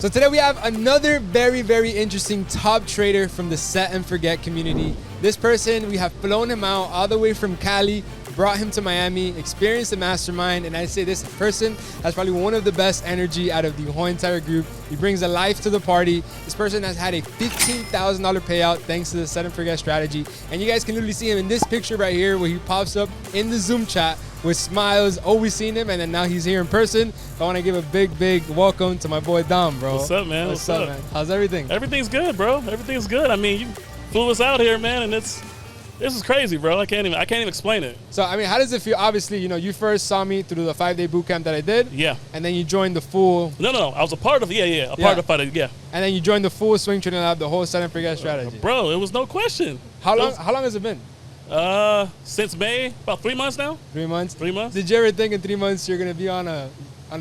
So today we have another very, very interesting top trader from the set and forget community. This person, we have flown him out all the way from Cali, brought him to Miami, experienced the mastermind, and I say this person has probably one of the best energy out of the whole entire group. He brings a life to the party. This person has had a $15,000 payout thanks to the set and forget strategy. And you guys can literally see him in this picture right here where he pops up in the Zoom chat with smiles, always seen him, and then now he's here in person. I want to give a big, big welcome to my boy Dom, bro. What's up, man? What's up, man? How's everything? Everything's good, bro. Everything's good. I mean, you flew us out here, man, and this is crazy, bro. I can't even explain it. So, I mean, how does it feel? Obviously, you first saw me through the 5-day boot camp that I did. Yeah. And then you joined the full. No. I was a part of it. Part of it. Yeah. And then you joined the full swing trading lab, the whole set and forget strategy. Bro, it was no question. How long has it been? Since May, about 3 months now. 3 months. 3 months. Did you ever think in 3 months you're gonna be on a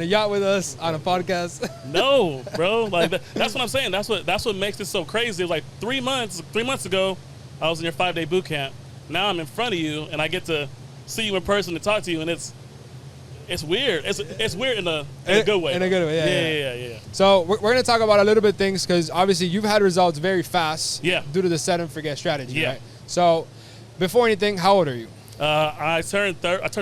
yacht with us on a podcast? No, bro. Like that's what I'm saying. That's what makes it so crazy. It was like 3 months. 3 months ago, I was in your 5-day boot camp. Now I'm in front of you, and I get to see you in person and talk to you, and it's weird. It's weird in a good way. In a good way, yeah. So we're going to talk about a little bit of things because obviously you've had results very fast. Yeah. Due to the set and forget strategy. Yeah. Right? So before anything, how old are you? I turned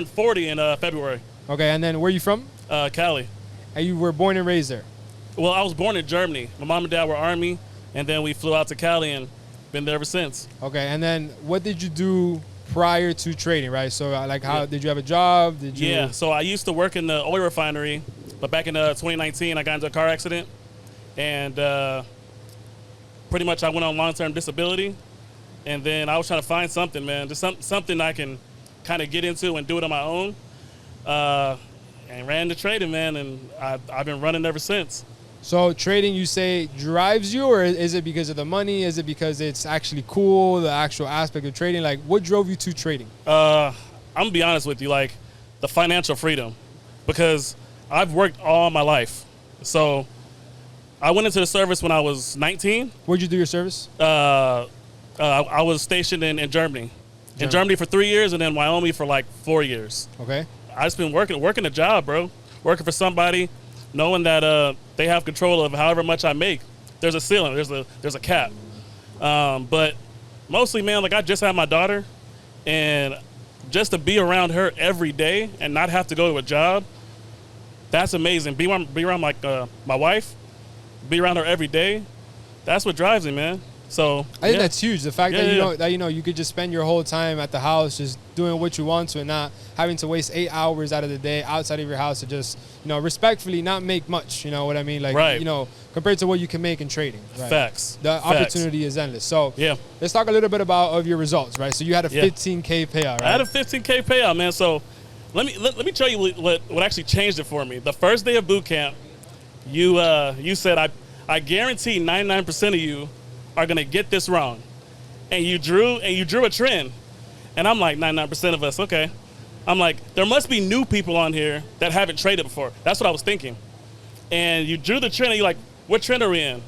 40 in February. Okay, and then where are you from? Cali. And you were born and raised there? Well, I was born in Germany. My mom and dad were Army, and then we flew out to Cali and been there ever since. Okay, and then what did you do prior to trading, right? So did you have a job? Yeah, so I used to work in the oil refinery, but back in 2019 I got into a car accident, and pretty much I went on long-term disability, and then I was trying to find something, man, just something I can kind of get into and do it on my own, and ran into trading, man, and I've been running ever since. So trading, you say, drives you, or is it because of the money? Is it because it's actually cool, the actual aspect of trading? Like, what drove you to trading? I'm going to be honest with you, like, the financial freedom, because I've worked all my life. So I went into the service when I was 19. Where'd you do your service? I was stationed in Germany. In Germany for 3 years, and then Wyoming for like 4 years. Okay. I just been working a job, bro. Working for somebody, knowing that they have control of however much I make. There's a ceiling. There's a cap. But mostly, man, like I just had my daughter, and just to be around her every day and not have to go to a job, that's amazing. Be around like my wife, be around her every day. That's what drives me, man. So I think that's huge. The fact that you could just spend your whole time at the house just doing what you want to and not having to waste 8 hours out of the day outside of your house to just, respectfully not make much, you know what I mean? Like, right. Compared to what you can make in trading. Right? Facts. The opportunity is endless. So let's talk a little bit of your results, right? So you had a 15K payout, right? I had a 15K payout, man. So let me tell you what actually changed it for me. The first day of boot camp, you said I guarantee 99% of you are gonna get this wrong, and you drew a trend, and I'm like 99% of us, okay. I'm like, there must be new people on here that haven't traded before. That's what I was thinking, and you drew the trend, and you're like, what trend are we in?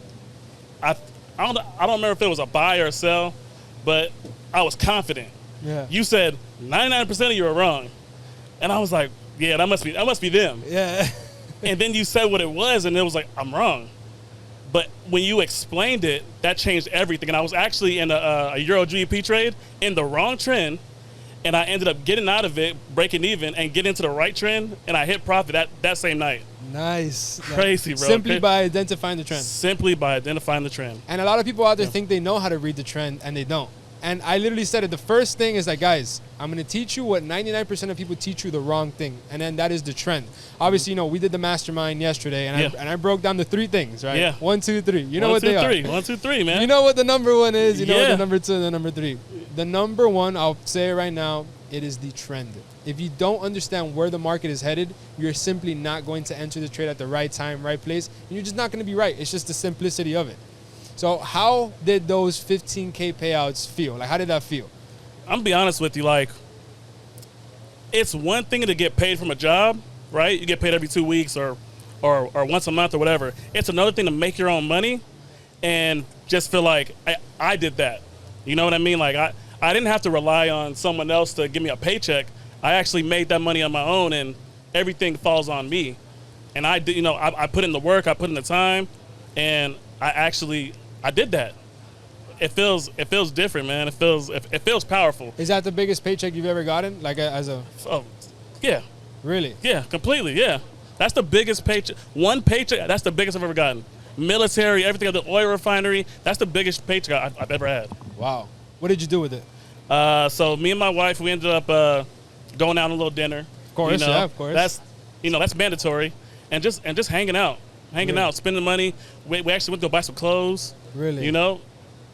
I don't remember if it was a buy or a sell, but I was confident. Yeah. You said 99% of you are wrong, and I was like, yeah, that must be them. Yeah. And then you said what it was, and it was like, I'm wrong. But when you explained it, that changed everything. And I was actually in a Euro GBP trade in the wrong trend, and I ended up getting out of it, breaking even, and getting into the right trend, and I hit profit that same night. Nice. Crazy, bro. Simply by identifying the trend. Simply by identifying the trend. And a lot of people out there think they know how to read the trend, and they don't. And I literally said it. The first thing is like, guys, I'm going to teach you what 99% of people teach you the wrong thing. And then that is the trend. Obviously, we did the mastermind yesterday, and I broke down the 3 things, right? Yeah. 1, 2, 3. You know what they are. 1, 2, 3, man. You know what the number 1 is. You know what the number 2 and the number 3. The number 1, I'll say it right now, it is the trend. If you don't understand where the market is headed, you're simply not going to enter the trade at the right time, right place. And you're just not going to be right. It's just the simplicity of it. So how did those 15K payouts feel? Like, how did that feel? I'm going to be honest with you. Like, it's one thing to get paid from a job, right? You get paid every 2 weeks or once a month or whatever. It's another thing to make your own money and just feel like I did that. You know what I mean? Like, I didn't have to rely on someone else to give me a paycheck. I actually made that money on my own, and everything falls on me. And I put in the work, I put in the time, and I did that. It feels different, man. It feels powerful. Is that the biggest paycheck you've ever gotten? Like as a Oh, yeah, really? yeah, completely, yeah. That's the biggest paycheck. One paycheck. That's the biggest I've ever gotten. Military, everything at the oil refinery. That's the biggest paycheck I've ever had. Wow. What did you do with it? So me and my wife, we ended up going out on a little dinner. Of course, yeah, of course. That's mandatory, and just hanging out, spending money. We actually went to go buy some clothes. Really? You know.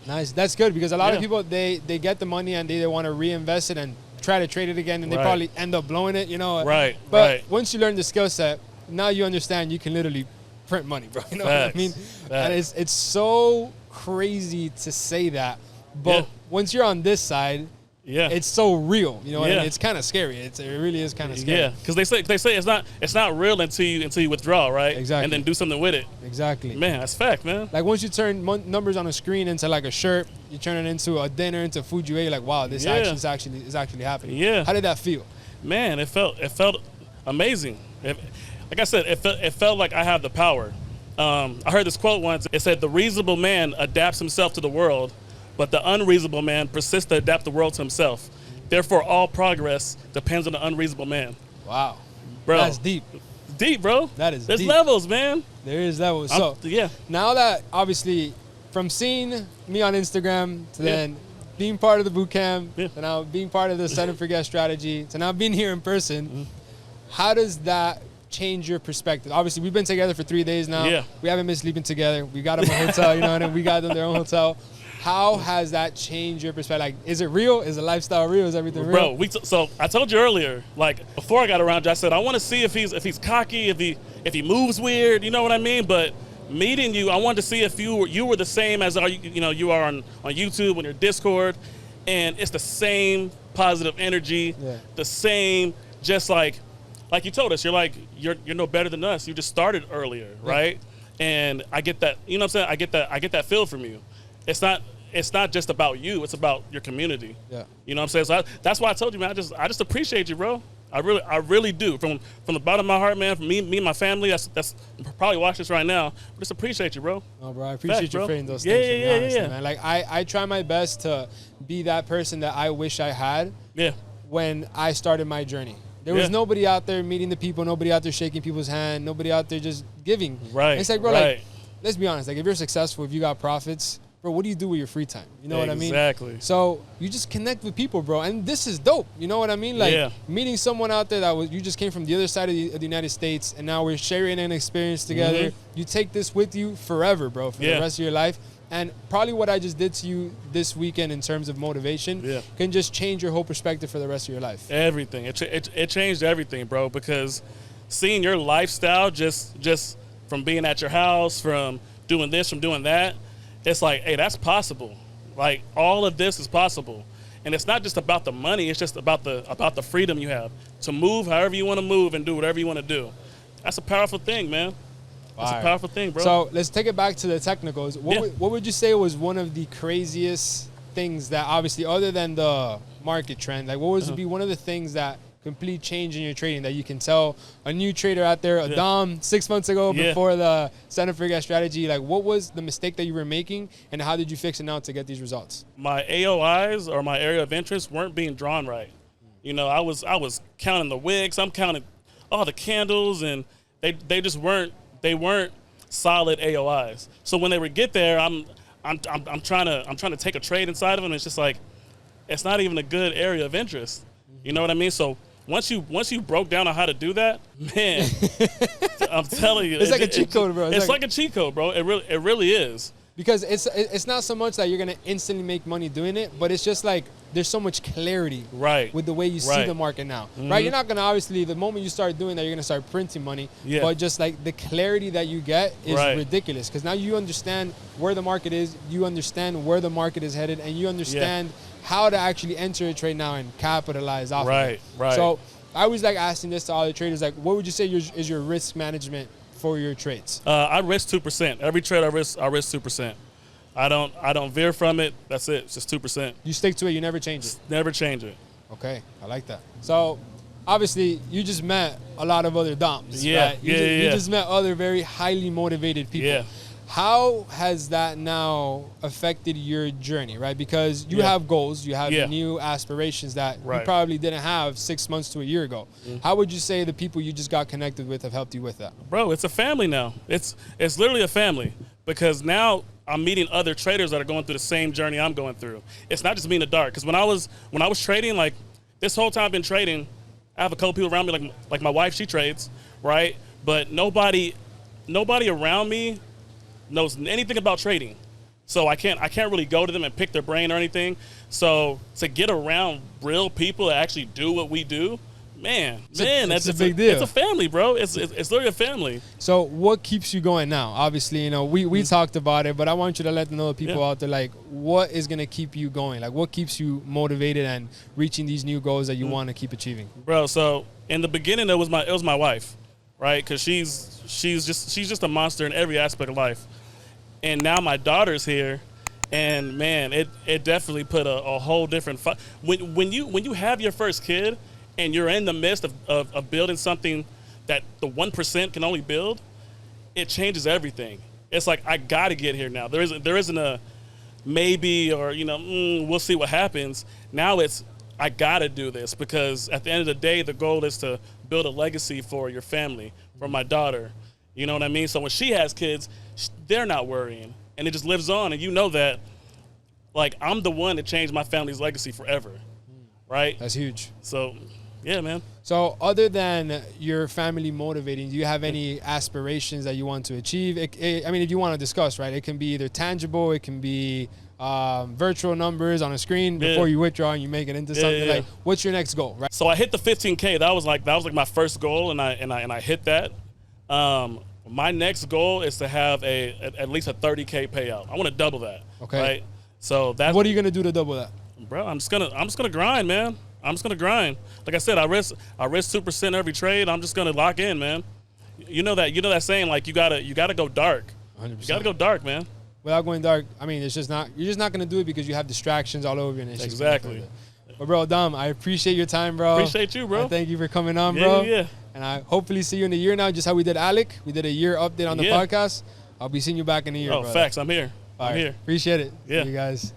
Nice. That's good because a lot of people they get the money and they either want to reinvest it and try to trade it again, and they probably end up blowing it. You know. Right. But once you learn the skill set, now you understand you can literally print money, bro. You know what I mean? And it's so crazy to say that, but once you're on this side, it's so real. You know what I mean? It's kind of scary. It really is kind of scary. Yeah, because they say it's not real until you withdraw, right? Exactly. And then do something with it. Exactly. Man, that's fact, man. Like once you turn numbers on a screen into like a shirt, you turn it into a dinner, into food you ate. Like wow, this is actually happening. Yeah. How did that feel? Man, it felt amazing. Like I said, it felt like I have the power. I heard this quote once. It said, "The reasonable man adapts himself to the world, but the unreasonable man persists to adapt the world to himself. Therefore, all progress depends on the unreasonable man." Wow. Bro. That's deep. Deep, bro. That is There's deep. levels, man. There is levels. So, now that, obviously, from seeing me on Instagram to then being part of the boot camp, to now being part of the Set and Forget strategy, to now being here in person, how does that change your perspective? Obviously, we've been together for 3 days now. Yeah. We haven't been sleeping together. We got them a hotel, you know what I mean? We got them their own hotel. How has that changed your perspective? Like, is it real? Is the lifestyle real? Is everything real? Bro, so I told you earlier, like before I got around you, I said I want to see if he's cocky, if he moves weird, you know what I mean? But meeting you, I wanted to see if you were the same as you are on YouTube, on your Discord, and it's the same positive energy, the same, just like you told us, you're no better than us. You just started earlier, right? And I get that, you know what I'm saying? I get that feel from you. It's not just about you. It's about your community. Yeah. You know what I'm saying? So that's why I told you, man. I just appreciate you, bro. I really do. From the bottom of my heart, man. From me and my family. That's probably watch this right now. I just appreciate you, bro. No, bro. I appreciate you saying those things. Yeah, man. Like I try my best to be that person that I wish I had. Yeah. When I started my journey. There was nobody out there meeting the people. Nobody out there shaking people's hand. Nobody out there just giving. Right. And it's like, bro, like, let's be honest. Like, if you're successful, if you got profits, bro, what do you do with your free time? You know what I mean? Exactly. So you just connect with people, bro, and this is dope. You know what I mean? Like meeting someone out there you just came from the other side of the United States, and now we're sharing an experience together. You take this with you forever, bro, for the rest of your life. And probably what I just did to you this weekend in terms of motivation can just change your whole perspective for the rest of your life. Everything. It changed everything, bro, because seeing your lifestyle just from being at your house, from doing this, from doing that, it's like, hey, that's possible. Like, all of this is possible. And it's not just about the money. It's just about the freedom you have to move however you want to move and do whatever you want to do. That's a powerful thing, man. That's a powerful thing, bro. So let's take it back to the technicals. What would you say was one of the craziest things that, obviously, other than the market trend, like what would be one of the things that complete change in your trading that you can tell a new trader out there, a Dom 6 months ago before the Set and Forget strategy, like what was the mistake that you were making and how did you fix it now to get these results? My AOIs, or my area of interest, weren't being drawn right. You know, I was counting the wicks, I'm counting all the candles, and they just weren't solid AOIs. So when they would get there, I'm trying to take a trade inside of them, and it's just like, it's not even a good area of interest. You know what I mean? So once you broke down on how to do that, man, I'm telling you, it's like a cheat code, bro. It's like a cheat code, bro. It really is. Because it's not so much that you're gonna instantly make money doing it, but it's just like there's so much clarity with the way you see the market now. Right? You're not gonna, obviously, the moment you start doing that, you're gonna start printing money. Yeah. But just like the clarity that you get is ridiculous. Because now you understand where the market is, you understand where the market is headed, and you understand how to actually enter a trade now and capitalize off of it. Right. So I always like asking this to all the traders, like, what would you say is your risk management for your trades? I risk 2%. Every trade I risk 2%. I don't veer from it. That's it. It's just 2%. You stick to it. You never change it. Never change it. Okay, I like that. So obviously you just met a lot of other Doms. Yeah, right? You just met other very highly motivated people. Yeah. How has that now affected your journey, right? Because you Yeah. have goals, you have Yeah. new aspirations that you Right. probably didn't have 6 months to a year ago. How would you say the people you just got connected with have helped you with that? Bro, it's a family now. It's literally a family because now I'm meeting other traders that are going through the same journey I'm going through. It's not just me in the dark. Because when I was trading, like this whole time I've been trading, I have a couple people around me, like my wife, she trades, right? But nobody around me knows anything about trading. So I can't really go to them and pick their brain or anything. So to get around real people that actually do what we do, that's a big deal. It's a family, bro. It's literally a family. So what keeps you going now? Obviously, you know, we talked about it, but I want you to let the people out there, like, what is going to keep you going? Like, what keeps you motivated and reaching these new goals that you want to keep achieving? Bro, so in the beginning, it was my wife, right? Because she's just a monster in every aspect of life. And now my daughter's here, and man, it definitely put a whole different when you have your first kid and you're in the midst of building something that the 1% can only build, it changes everything. It's like, I got to get here now. There isn't a maybe or, we'll see what happens. Now it's, I got to do this because at the end of the day, the goal is to build a legacy for your family, for my daughter. You know what I mean? So when she has kids, they're not worrying, and it just lives on. And you know that, like, I'm the one that changed my family's legacy forever, right? That's huge. So, yeah, man. So other than your family motivating, do you have any aspirations that you want to achieve? I mean, if you want to discuss, right, it can be either tangible, it can be virtual numbers on a screen before you withdraw and you make it into something. Like, what's your next goal, right? So I hit the 15K. That was like my first goal, and I hit that. My next goal is to have at least a 30K payout. I want to double that. Okay. Right. So that's what are you gonna do to double that? Bro, I'm just gonna grind, man. I'm just gonna grind. Like I said, I risk 2% every trade. I'm just gonna lock in, man. You know that saying, like, you gotta go dark. 100%. You gotta go dark, man. Without going dark, I mean, you're just not gonna do it because you have distractions all over you. And it's Exactly. But bro, Dom, I appreciate your time, bro. Appreciate you, bro. And thank you for coming on, bro. Yeah. And I hopefully see you in a year now, just how we did Alec. We did a year update on the podcast. I'll be seeing you back in a year, Oh, brother. facts. I'm here. All I'm right. here. Appreciate it. Yeah. See you guys.